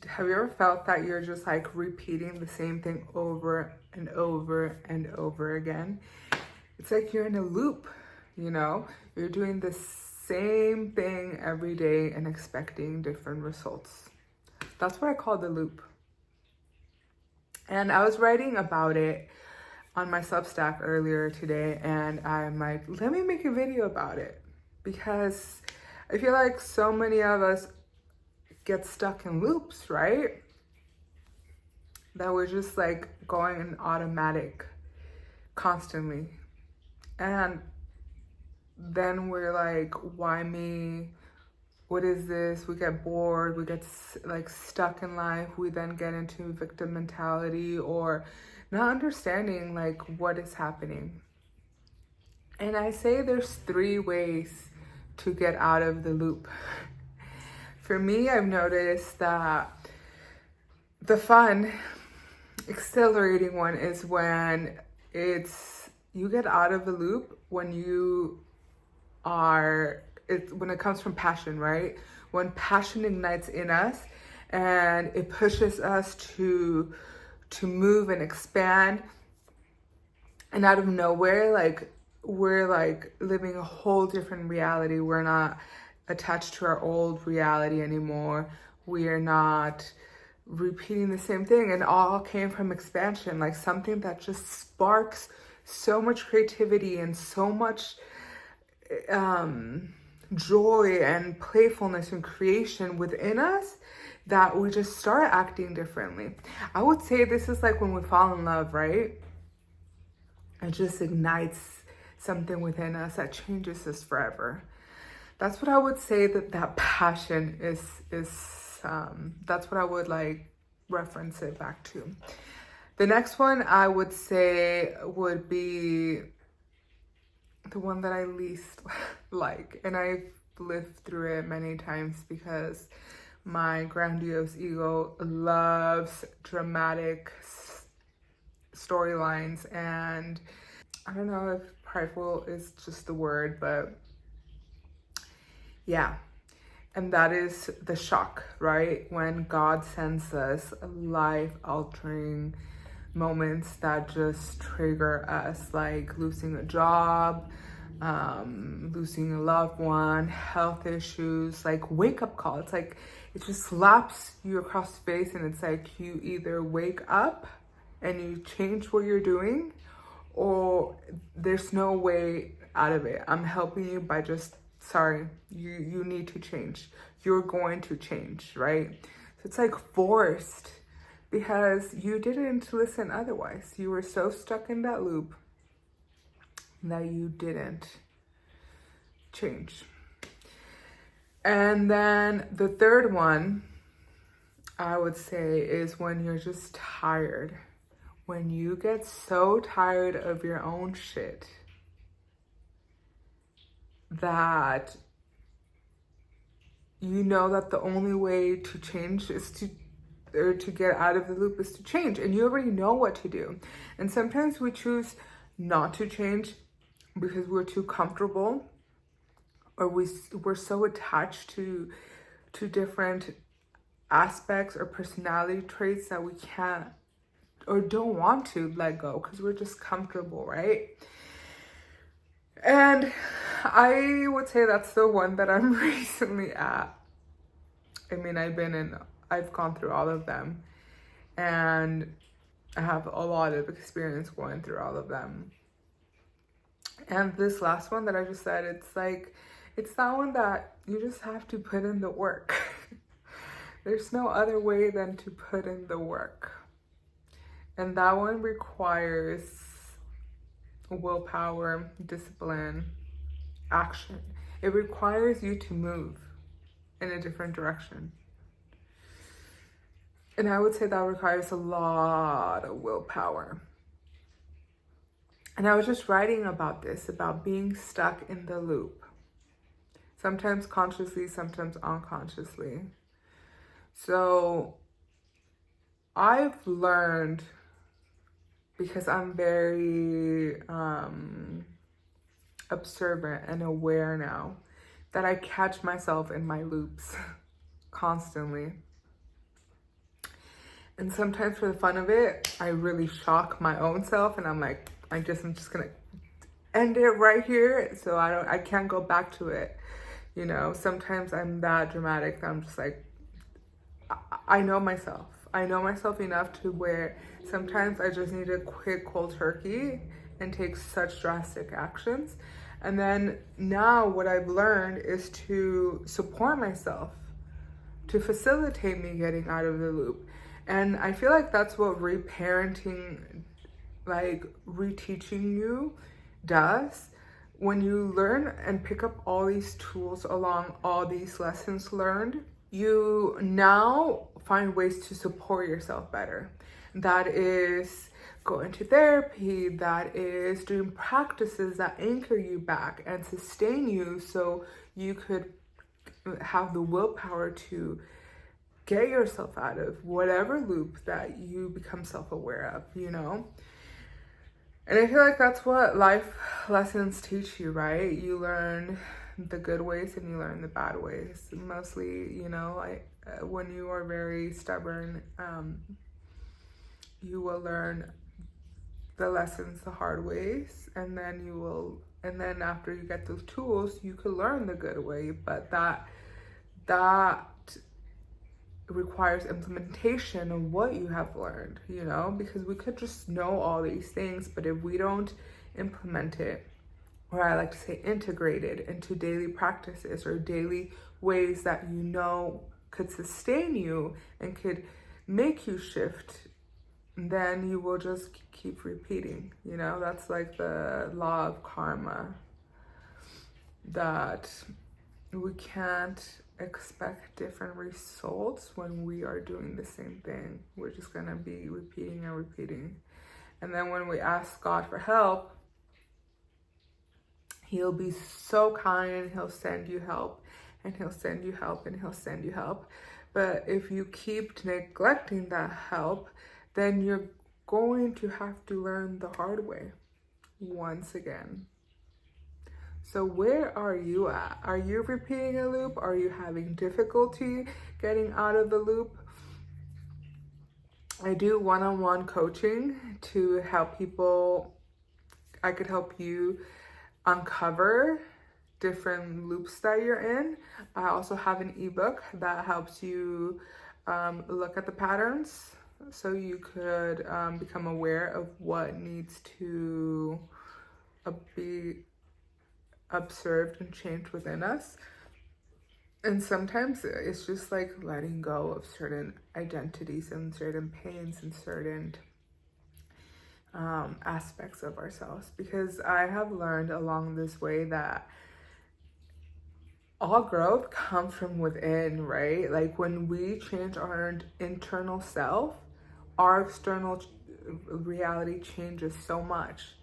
Have you ever felt that you're just like repeating the same thing over and over and over again? It's like you're in a loop, you know? You're doing the same thing every day and expecting different results. That's what I call the loop. And I was writing about it on my Substack earlier today, and I'm like, let me make a video about it, because I feel like so many of us get stuck in loops, right? That we're just like going in automatic constantly. And then we're like, why me? What is this? We get bored, we get like stuck in life. We then get into victim mentality or not understanding like what is happening. And I say there's 3 ways to get out of the loop. For me, I've noticed that the fun, exhilarating one is when you get out of the loop when when it comes from passion, right? When passion ignites in us and it pushes us to move and expand, and out of nowhere, like we're like living a whole different reality. We're not attached to our old reality anymore. We are not repeating the same thing, and all came from expansion, like something that just sparks so much creativity and so much joy and playfulness and creation within us, that we just start acting differently. I would say this is like when we fall in love, right? It just ignites something within us that changes us forever. That's what I would say that passion is that's what I would like reference it back to. The next one I would say would be the one that I least like, and I've lived through it many times because my grandiose ego loves dramatic storylines, and I don't know if prideful is just the word, but yeah. And that is the shock, right? When God sends us life-altering moments that just trigger us, like losing a job, losing a loved one, health issues, like wake-up call. It's like it just slaps you across the face, and it's like you either wake up and you change what you're doing, or there's no way out of it. I'm helping you by just, sorry, you need to change. You're going to change, right? So it's like forced because you didn't listen otherwise. You were so stuck in that loop that you didn't change. And then the third one I would say is when you're just tired. When you get so tired of your own shit that you know that the only way to change is to get out of the loop is to change, and you already know what to do. And sometimes we choose not to change because we're too comfortable, or we're so attached to different aspects or personality traits that we can't or don't want to let go because we're just comfortable, right? And I would say that's the one that I'm recently at. I mean, I've gone through all of them, and I have a lot of experience going through all of them. And this last one that I just said, it's that one that you just have to put in the work. There's no other way than to put in the work. And that one requires willpower, discipline, action. It requires you to move in a different direction. And I would say that requires a lot of willpower. And I was just writing about this, about being stuck in the loop. Sometimes consciously, sometimes unconsciously. So I've learned, because I'm very observant and aware now, that I catch myself in my loops constantly. And sometimes for the fun of it, I really shock my own self, and I'm like, I'm just gonna end it right here, so I can't go back to it. You know, sometimes I'm that dramatic that I'm just like, I know myself. I know myself enough to where sometimes I just need to quit cold turkey and take such drastic actions. And then now what I've learned is to support myself, to facilitate me getting out of the loop. And I feel like that's what reparenting, like reteaching you does. When you learn and pick up all these tools along all these lessons learned, you now find ways to support yourself better. That is going to therapy, that is doing practices that anchor you back and sustain you so you could have the willpower to get yourself out of whatever loop that you become self-aware of, you know? And I feel like that's what life lessons teach you, right? You learn the good ways and you learn the bad ways. Mostly, you know, when you are very stubborn, you will learn the lessons the hard ways, and then after you get those tools, you can learn the good way. But that requires implementation of what you have learned, you know, because we could just know all these things, but if we don't implement it, or I like to say integrate it into daily practices or daily ways that you know could sustain you and could make you shift, then you will just keep repeating, you know. That's like the law of karma, that we can't expect different results when we are doing the same thing. We're just gonna be repeating and repeating. And then when we ask God for help, He'll be so kind and He'll send you help, and He'll send you help, and He'll send you help. But if you keep neglecting that help, then you're going to have to learn the hard way once again. So where are you at? Are you repeating a loop? Are you having difficulty getting out of the loop? I do one-on-one coaching to help people. I could help you uncover different loops that you're in. I also have an ebook that helps you look at the patterns, so you could become aware of what needs to be observed and changed within us. And sometimes it's just like letting go of certain identities and certain pains and certain aspects of ourselves, because I have learned along this way that all growth comes from within, right? Like when we change our internal self, our external reality changes so much.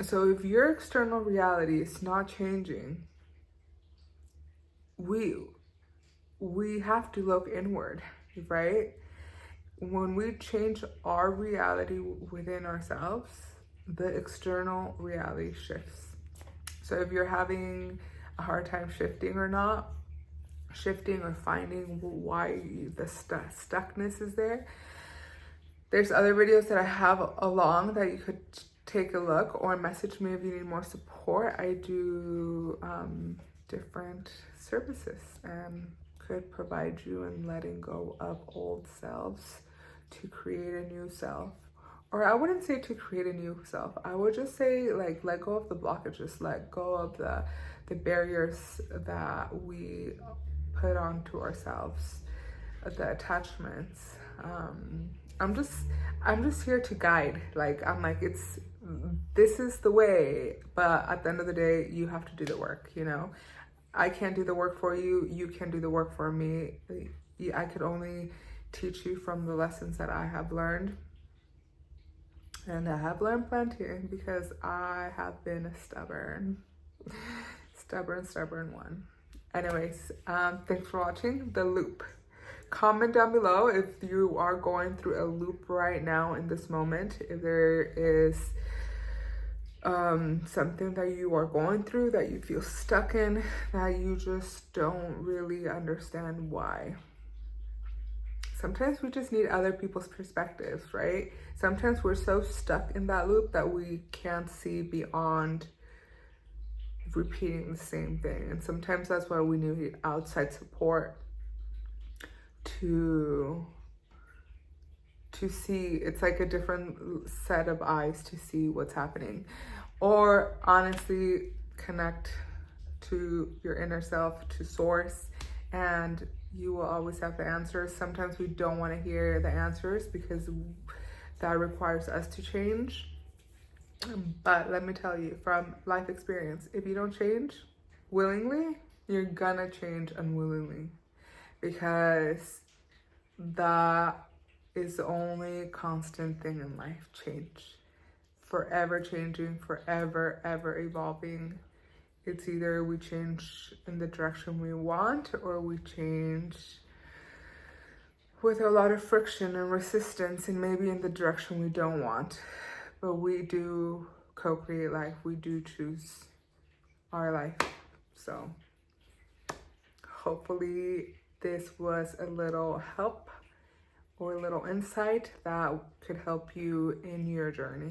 So if your external reality is not changing, we have to look inward, right? When we change our reality within ourselves, the external reality shifts. So if you're having a hard time shifting or finding why the stuckness is there, there's other videos that I have along that you could take a look, or message me if you need more support. I do different services and could provide you in letting go of old selves to create a new self. Or I wouldn't say to create a new self. I would just say like let go of the blockages, let go of the barriers that we put onto ourselves, the attachments. I'm just here to guide. Like I'm like, this is the way, but at the end of the day, you have to do the work, you know? I can't do the work for you. You can't do the work for me. I could only teach you from the lessons that I have learned. And I have learned plenty because I have been a stubborn one. Anyways, thanks for watching The Loop. Comment down below if you are going through a loop right now in this moment, if there is something that you are going through that you feel stuck in, that you just don't really understand why. sometimes we just need other people's perspectives, right? Sometimes we're so stuck in that loop that we can't see beyond repeating the same thing. And sometimes that's why we need outside support to see. It's like a different set of eyes to see what's happening, or honestly connect to your inner self, to source, and you will always have the answers. Sometimes we don't want to hear the answers because that requires us to change. But let me tell you from life experience, if you don't change willingly, you're gonna change unwillingly, because that is the only constant thing in life. Change. Forever changing, forever, ever evolving. It's either we change in the direction we want, or we change with a lot of friction and resistance, and maybe in the direction we don't want. But we do co-create life. We do choose our life. So hopefully this was a little help or a little insight that could help you in your journey.